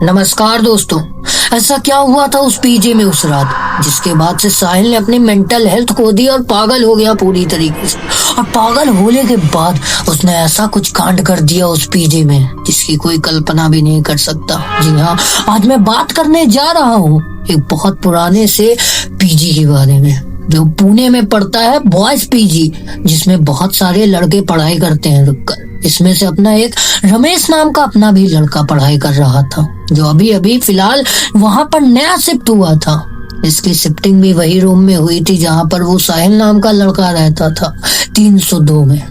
नमस्कार दोस्तों। ऐसा क्या हुआ था उस पीजी में उस रात, जिसके बाद से साहिल ने अपनी मेंटल हेल्थ खो दी और पागल हो गया पूरी तरीके से। और पागल होने के बाद उसने ऐसा कुछ कांड कर दिया उस पीजी में जिसकी कोई कल्पना भी नहीं कर सकता। जी हाँ, आज मैं बात करने जा रहा हूँ एक बहुत पुराने से पीजी के बारे में जो पुणे में पड़ता है, बॉयज पीजी, जिसमें बहुत सारे लड़के पढ़ाई करते हैं रुककर। इसमें से अपना एक रमेश नाम का अपना भी लड़का पढ़ाई कर रहा था, जो अभी अभी फिलहाल वहां पर नया शिफ्ट हुआ था। इसकी शिफ्टिंग भी वही रूम में हुई थी जहां पर वो साहिल नाम का लड़का रहता था, 302 में।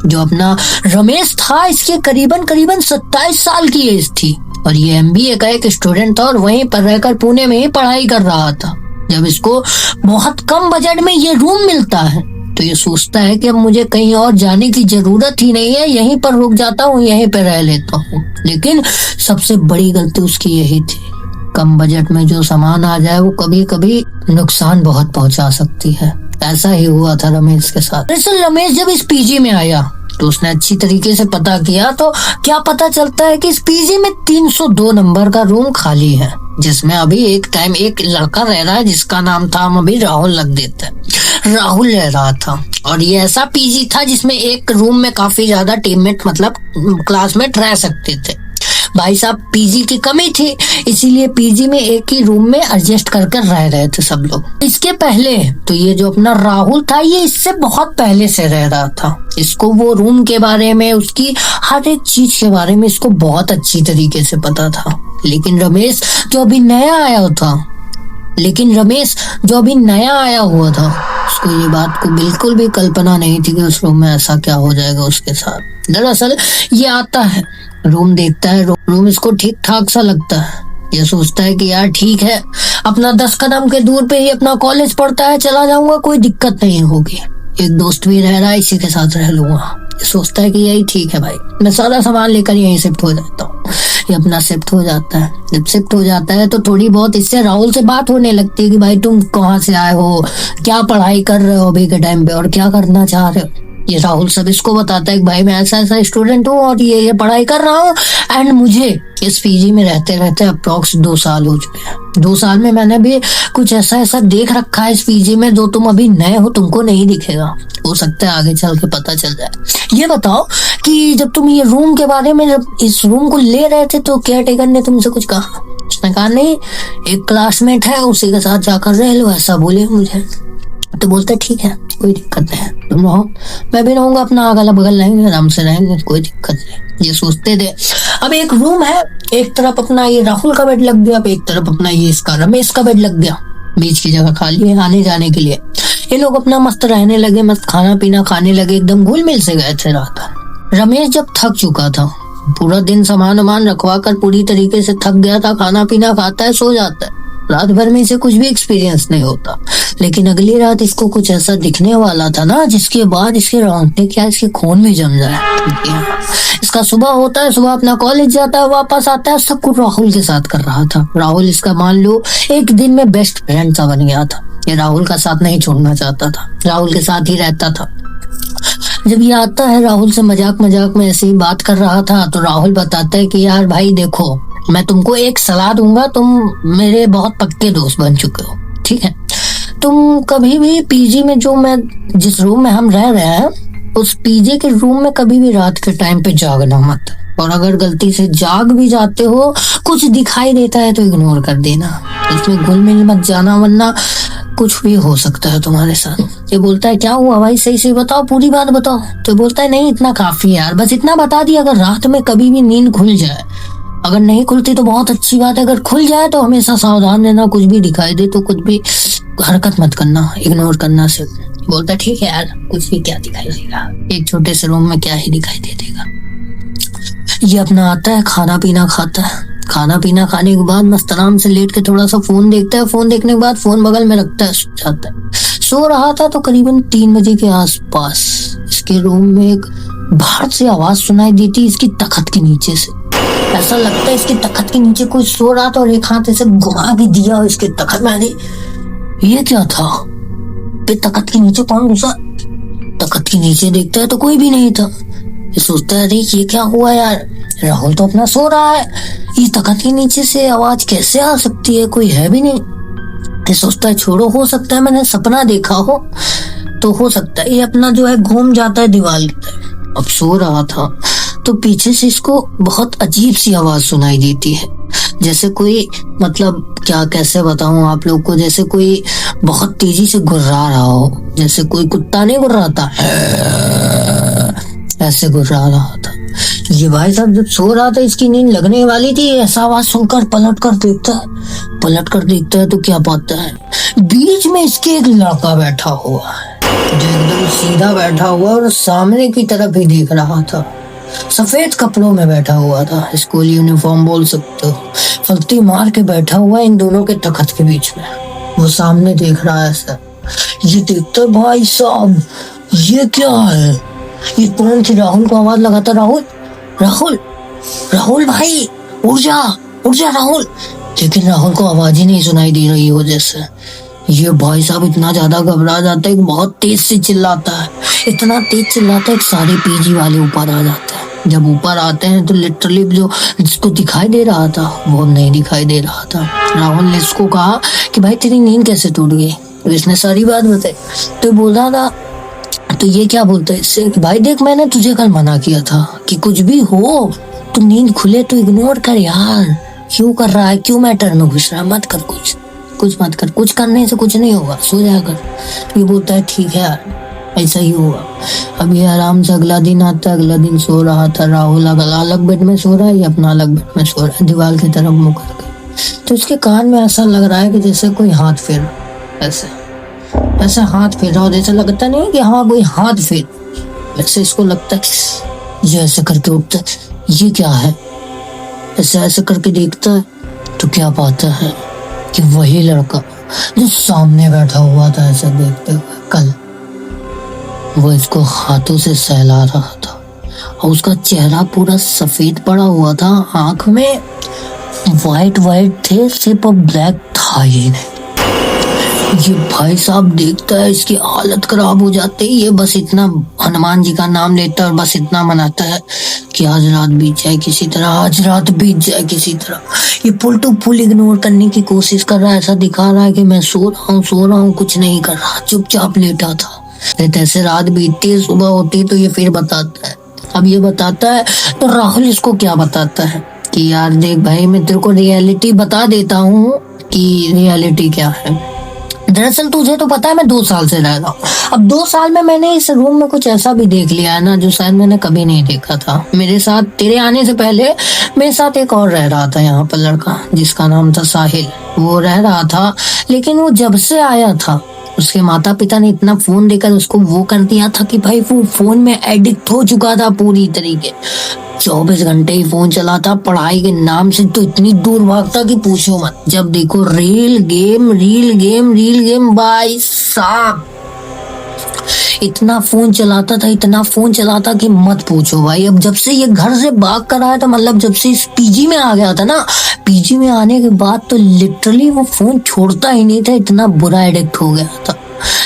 जो अपना रमेश था, इसके करीबन 27 साल की एज थी और ये एमबीए का एक स्टूडेंट था और वहीं पर रहकर पुणे में ही पढ़ाई कर रहा था। जब इसको बहुत कम बजट में ये रूम मिलता है तो ये सोचता है कि अब मुझे कहीं और जाने की जरूरत ही नहीं है, यहीं पर रुक जाता हूँ, यहीं पर रह लेता हूँ। लेकिन सबसे बड़ी गलती उसकी यही थी, कम बजट में जो सामान आ जाए वो कभी कभी नुकसान बहुत पहुंचा सकती है। ऐसा ही हुआ था रमेश के साथ। दरअसल रमेश जब इस पीजी में आया तो उसने अच्छी तरीके से पता किया तो क्या पता चलता है कि इस पीजी में 302 नंबर का रूम खाली है, जिसमें अभी एक लड़का रह रहा है जिसका नाम था, हम अभी राहुल रख देते हैं, राहुल रह रहा था। और ये ऐसा पीजी था जिसमें एक रूम में काफी ज्यादा टीममेट मतलब क्लासमेट रह सकते थे। भाई साहब, पीजी की कमी थी, इसीलिए पीजी में एक ही रूम में एडजस्ट कर रह रहे थे सब लोग। इसके पहले तो ये जो अपना राहुल था, ये इससे बहुत पहले से रह रहा था। इसको वो रूम के बारे में, उसकी हर एक चीज के बारे में इसको बहुत अच्छी तरीके से पता था। लेकिन रमेश जो अभी नया आया हुआ था, उसको ये बात को बिल्कुल भी कल्पना नहीं थी कि उस रूम में ऐसा क्या हो जाएगा उसके साथ। दरअसल ये आता है, रूम देखता है, रूम इसको ठीक ठाक सा लगता है। ये सोचता है कि यार ठीक है, अपना 10 कदम के दूर पे ही अपना कॉलेज पड़ता है, चला जाऊंगा, कोई दिक्कत नहीं होगी। एक दोस्त भी रह रहा है, इसी के साथ रह लूंगा। ये सोचता है कि यही ठीक है भाई, मैं सारा सामान लेकर यहीं शिफ्ट हो जाता हूँ। ये अपना शिफ्ट हो जाता है। जब शिफ्ट हो जाता है तो थोड़ी बहुत इससे राहुल से बात होने लगती है कि भाई तुम कहाँ से आए हो, क्या पढ़ाई कर रहे हो अभी के टाइम पे और क्या करना चाह रहे हो। ये राहुल सब इसको बताता है कि भाई मैं ऐसा स्टूडेंट हूँ और ये पढ़ाई कर रहा हूँ एंड मुझे इस पीजी में रहते रहते अप्रोक्स 2 साल हो चुके हैं। 2 साल में मैंने भी कुछ ऐसा देख रखा है इस पीजी में जो तुम अभी नए हो, तुमको नहीं दिखेगा। हो सकता है आगे चल के पता चल जाए। ये बताओ कि जब तुम ये रूम के बारे में, जब इस रूम को ले रहे थे तो केयर टेकर ने तुमसे कुछ कहा? उसने कहा नहीं, एक क्लासमेट है, उसी के साथ जाकर रह लो, ऐसा बोले मुझे। तो बोलते ठीक है, कोई दिक्कत नहीं है, तुम रहो, मैं भी रहूंगा, अपना अगल बगल रहेंगे, आराम से रहेंगे, कोई दिक्कत नहीं। ये सोचते थे। अब एक रूम है, एक तरफ अपना ये राहुल का बेड लग गया, अब एक तरफ अपना ये इसका रमेश का बेड लग गया। बीच की जगह खाली है आने जाने के लिए। ये लोग अपना मस्त रहने लगे, मस्त खाना पीना खाने लगे, एकदम घुल मिल से गए थे रात। रमेश जब थक चुका था, पूरा दिन सामान वामान रखवा कर पूरी तरीके से थक गया था, खाना पीना खाता है, सो जाता है। रात भर में इसे कुछ भी एक्सपीरियंस नहीं होता। लेकिन अगली रात इसको कुछ ऐसा दिखने वाला था ना, जिसके बाद इसके रोंगटे क्या इसके खून में जम जाए। इसका सुबह होता है, सुबह अपना कॉलेज जाता है, वापस आता है, सब कुछ राहुल के साथ कर रहा था। राहुल इसका मान लो एक दिन में बेस्ट फ्रेंड सा बन गया था। ये राहुल का साथ नहीं छोड़ना चाहता था, राहुल के साथ ही रहता था। जब ये आता है, राहुल से मजाक में ऐसे ही बात कर रहा था, तो राहुल बताता है कि यार भाई देखो, मैं तुमको एक सलाह दूंगा, तुम मेरे बहुत पक्के दोस्त बन चुके हो, ठीक है? तुम कभी भी पीजी में, जिस रूम में हम रह रहे हैं, उस पीजी के रूम में कभी भी रात के टाइम पे जागना मत। और अगर गलती से जाग भी जाते हो, कुछ दिखाई देता है तो इग्नोर कर देना, उसमें घुल मिल मत जाना, वरना कुछ भी हो सकता है तुम्हारे साथ। ये बोलता है क्या हुआ भाई, सही बताओ, पूरी बात बताओ। तो बोलता है नहीं, इतना काफी है यार, बस इतना बता दिया, अगर रात में कभी भी नींद खुल जाए, अगर नहीं खुलती तो बहुत अच्छी बात है, अगर खुल जाए तो हमेशा सावधान रहना, कुछ भी दिखाई दे तो कुछ भी हरकत मत करना, इग्नोर करना से। बोलता है ठीक है यार, कुछ भी क्या दिखाई देगा, एक छोटे से रूम में क्या ही दिखाई दे देगा। ये अपना आता है, खाना पीना खाता है, खाना पीना खाने के बाद मस्त आराम से लेट के थोड़ा सा फोन देखता है, फोन देखने के बाद फोन बगल में रखता है, सो जाता है। सो रहा था तो करीबन 3 बजे के आसपास इसके रूम में एक बाहर से आवाज सुनाई देती, इसकी तखत के नीचे से। ऐसा लगता है इसके तखत के नीचे कोई सो रहा था और एक हाथ ऐसे घुमा के दिया इसके तखत में। ये क्या था? तखत के नीचे कौन घुसा? तखत के नीचे देखता है तो कोई भी नहीं था। ये सोचता है अरे ये क्या हुआ यार, राहुल तो अपना सो रहा है, ये तखत के नीचे से आवाज कैसे आ सकती है, कोई है भी नहीं। ये सोचता है छोड़ो, हो सकता है मैंने सपना देखा हो, तो हो सकता है ये अपना जो है घूम जाता है दीवार की तरफ। अब सो रहा था तो पीछे से इसको बहुत अजीब सी आवाज सुनाई देती है, जैसे कोई, मतलब क्या कैसे बताऊं आप लोग को, जैसे कोई बहुत तेजी से गुर्रा रहा हो, जैसे कोई कुत्ता नहीं गुर्राता, ऐसे गुर्रा रहा था। ये भाई साहब जब सो रहा था, इसकी नींद लगने वाली थी, ऐसा आवाज सुनकर पलट कर देखता है तो क्या पाता है, बीच में इसके एक लड़का बैठा हुआ है जो एकदम सीधा बैठा हुआ और सामने की तरफ ही देख रहा था। सफेद कपड़ों में बैठा हुआ था, स्कूल यूनिफॉर्म बोल सकते हो, फलती मार के बैठा हुआ इन दोनों के तखत के बीच में। वो सामने देख रहा है ऐसा। ये देखता है, भाई साहब ये क्या है, ये कौन थी? राहुल को आवाज लगाता, राहुल राहुल राहुल भाई उठ जा राहुल, लेकिन राहुल को आवाज ही नहीं सुनाई दे रही हो जैसे। ये भाई साहब इतना ज्यादा घबरा जाता है, बहुत तेज से चिल्लाता है, इतना तेज चिल्लाता है कि सारे पीजी वाले ऊपर आ जाते हैं। जब ऊपर आते हैं तो लिटरली जो जिसको दिखाई दे रहा था वो नहीं दिखाई दे रहा था। राहुल ने इसको कहा कि भाई तेरी नींद कैसे टूट गई, तो इसने सारी बात बताई। तो बोल रहा था, तो ये क्या बोलता है इससे कि भाई देख मैंने तुझे कल मना किया था कि कुछ भी हो तो नींद खुले तो इग्नोर कर यार, क्यों कर रहा है, क्यों मैटर में घुस रहा है, मत कर, कुछ मत कर, कुछ करने से कुछ नहीं होगा, सो जा कर। ये बोलता है ठीक है यार ऐसा ही होगा। अब ये आराम से अगला दिन आता है, अगला दिन सो रहा था राहुल, अलग बेड में सो रहा है, ये अपना अलग बेड में सो रहा है, दीवार की तरफ मुंह करके। तो उसके कान में ऐसा लग रहा है कि जैसे कोई हाथ फेर, ऐसे हाथ फेर रहा हो, जैसे लगता नहीं कि हाँ कोई हाथ फेर, वैसे इसको लगता है। ये ऐसे करके उठता है, ये क्या है, ऐसे करके देखता है तो क्या पाता है कि वही लड़का जो सामने बैठा हुआ था ऐसे देखते हुए कल, वो इसको हाथों से सहला रहा था और उसका चेहरा पूरा सफेद पड़ा हुआ था, आंख में वाइट थे, सिर्फ ब्लैक था ही नहीं। ये भाई साहब देखता है, इसकी हालत खराब हो जाती है। ये बस इतना हनुमान जी का नाम लेता है और बस इतना मनाता है कि आज रात बीत जाए किसी तरह, आज रात बीत जाए किसी तरह। ये फुल टू फुल इग्नोर करने की कोशिश कर रहा है, ऐसा दिखा रहा है कि मैं सो रहा हूँ, कुछ नहीं कर रहा, चुपचाप लेटा था। जैसे रात बीतती है, सुबह होती है तो ये फिर बताता है। अब ये बताता है तो राहुल इसको क्या बताता है कि यार देख भाई मैं तेरे को रियलिटी बता देता हूँ कि रियलिटी क्या है। दरअसल तुझे तो पता है मैं 2 साल से रह रहा हूँ। अब 2 साल में मैंने इस रूम में कुछ ऐसा भी देख लिया है ना जो शायद मैंने कभी नहीं देखा था। मेरे साथ तेरे आने से पहले मेरे साथ एक और रह रहा था यहाँ पर लड़का, जिसका नाम था साहिल। वो रह रहा था, लेकिन वो जब से आया था उसके माता पिता ने इतना फोन देकर उसको वो कर दिया था कि भाई वो फोन में एडिक्ट हो चुका था पूरी तरीके। 24 घंटे ही फोन चलाता, पढ़ाई के नाम से तो इतनी दूर भागता कि पूछो मत। जब देखो रील गेम भाई साहब, इतना फोन चलाता कि मत पूछो भाई। अब जब से ये घर से भाग कर आया था, मतलब जब से इस पीजी में आ गया था ना, पीजी में आने के बाद तो लिटरली वो फोन छोड़ता ही नहीं था, इतना बुरा एडिक्ट हो गया था।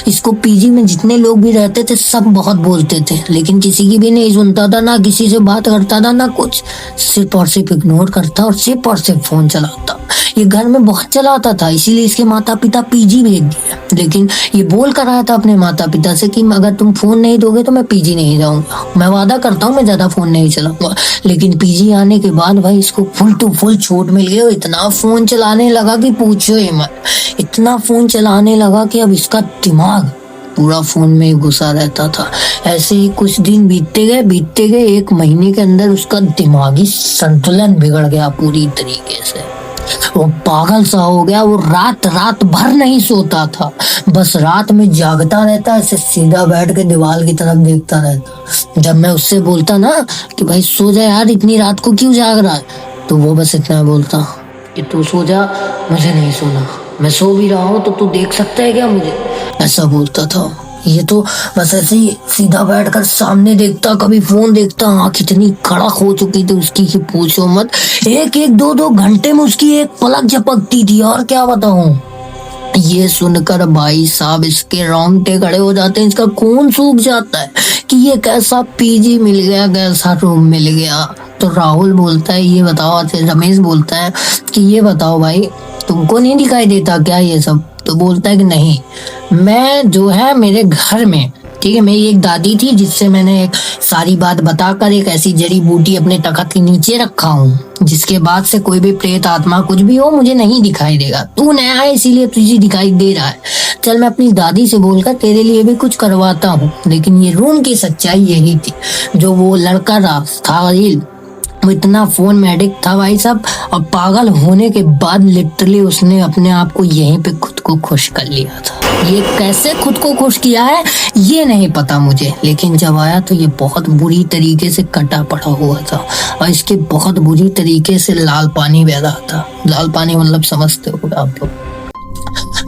इसको पीजी में जितने लोग भी रहते थे सब बहुत बोलते थे, लेकिन किसी की भी नहीं सुनता था, ना किसी से बात करता था, ना कुछ, सिर्फ और सिर्फ इग्नोर करता और सिर्फ फोन चलाता। ये घर में बहुत चलाता था, इसीलिए इसके माता पिता पीजी भेज दिया। लेकिन ये बोल कर आया था अपने माता पिता से कि अगर तुम फोन नहीं दोगे तो मैं पीजी नहीं जाऊंगा, मैं वादा करता हूँ मैं ज्यादा फोन नहीं चलाऊंगा। लेकिन पीजी आने के बाद भाई इसको फुल टू फुल छूट मिल गई, इतना फोन चलाने लगा कि पूछो ही मत। इतना फोन चलाने लगा कि अब इसका दिमाग पूरा फोन में ही घुसा रहता था। ऐसे ही कुछ दिन बीतते गए 1 महीने के अंदर उसका दिमागी संतुलन बिगड़ गया पूरी तरीके से। वो पागल सा हो गया, वो रात भर नहीं सोता था, बस रात में जागता रहता, ऐसे सीधा बैठ के दीवार की तरफ देखता रहता। जब मैं उससे बोलता ना कि भाई सो जा यार, इतनी रात को क्यों जाग रहा है, तो वो बस इतना बोलता कि तू सो जा, मुझे नहीं सोना, मैं सो भी रहा हूँ तो तू देख सकता है क्या मुझे, ऐसा बोलता था। ये तो बस ऐसे ही सीधा बैठकर सामने देखता, कभी फोन देखता, आँख इतनी कड़क हो चुकी थी उसकी कि पूछो मत। 1-2 घंटे में उसकी एक पलक झपकती थी, और क्या बताऊं। ये सुनकर भाई साहब इसके रोंगटे खड़े हो जाते हैं, इसका खून सूख जाता है कि ये कैसा पीजी मिल गया, कैसा रूम मिल गया। तो राहुल बोलता है ये बताओ, रमेश बोलता है कि ये बताओ भाई तुमको नहीं दिखाई देता क्या ये सब? तो बोलता है कि नहीं, मैं जो है मेरे घर में, ठीक है, मेरी एक दादी थी जिससे मैंने एक सारी बात बताकर एक ऐसी जड़ी बूटी अपने तखत के नीचे रखा हूँ जिसके बाद से कोई भी प्रेत आत्मा कुछ भी हो मुझे नहीं दिखाई देगा। तू नया है इसीलिए तुझे दिखाई दे रहा है। चल मैं अपनी दादी से बोलकर तेरे लिए भी कुछ करवाता हूँ। लेकिन ये रूम की सच्चाई यही थी, जो वो लड़का था वो इतना फोन में एडिक्ट था भाई साहब, और पागल होने के बाद लिटरली उसने अपने आप को यहीं पे खुद को खुश कर लिया था। ये कैसे खुद को खुश किया है ये नहीं पता मुझे, लेकिन जब आया तो ये बहुत बुरी तरीके से कटा पड़ा हुआ था और इसके बहुत बुरी तरीके से लाल पानी बह रहा था। लाल पानी मतलब समझते हो आप लोग।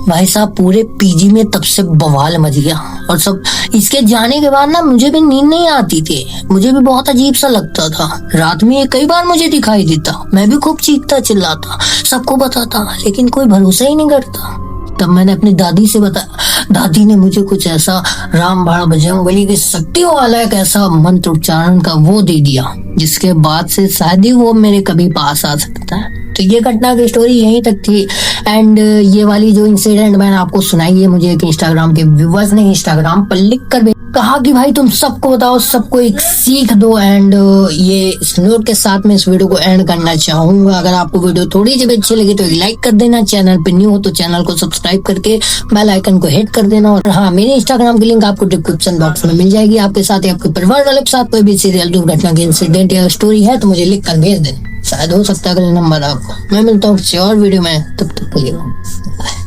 भाई साहब पूरे पीजी में तब से बवाल मच गया और सब। इसके जाने के बाद ना मुझे भी नींद नहीं आती थी, मुझे भी बहुत अजीब सा लगता था। रात में ये कई बार मुझे दिखाई देता, मैं भी खूब चीखता चिल्लाता, सबको बताता, लेकिन कोई भरोसा ही नहीं करता। तब मैंने अपनी दादी से बताया, दादी ने मुझे कुछ ऐसा रामबाण बजरंगबली की शक्तियों वाला एक ऐसा मंत्र उच्चारण का वो दे दिया जिसके बाद से शायद ही वो मेरे कभी पास आ सकता है। तो ये घटना की स्टोरी यहीं तक थी। एंड ये वाली जो इंसिडेंट मैंने आपको सुनाई है, मुझे एक इंस्टाग्राम के व्यूवर्स ने इंस्टाग्राम पर लिख कर कहा कि भाई तुम सबको बताओ, सबको एक सीख दो। एंड ये इस नोट के साथ में इस वीडियो को एंड करना चाहूंगा। अगर आपको वीडियो थोड़ी सी भी अच्छी लगी तो एक लाइक कर देना, चैनल पे न्यू हो तो चैनल को सब्सक्राइब करके बेल आइकन को हिट कर देना। और हाँ, मेरे इंस्टाग्राम की लिंक आपको डिस्क्रिप्शन बॉक्स में मिल जाएगी। आपके साथ या आपके परिवार वाले के साथ कोई भी सीरियल दुर्घटना की इंसिडेंट या स्टोरी है तो मुझे लिख कर भेज देना, शायद हो सकता है अगले नंबर आपको। मैं मिलता हूँ किसी और वीडियो में, तब तक के लिए बाय।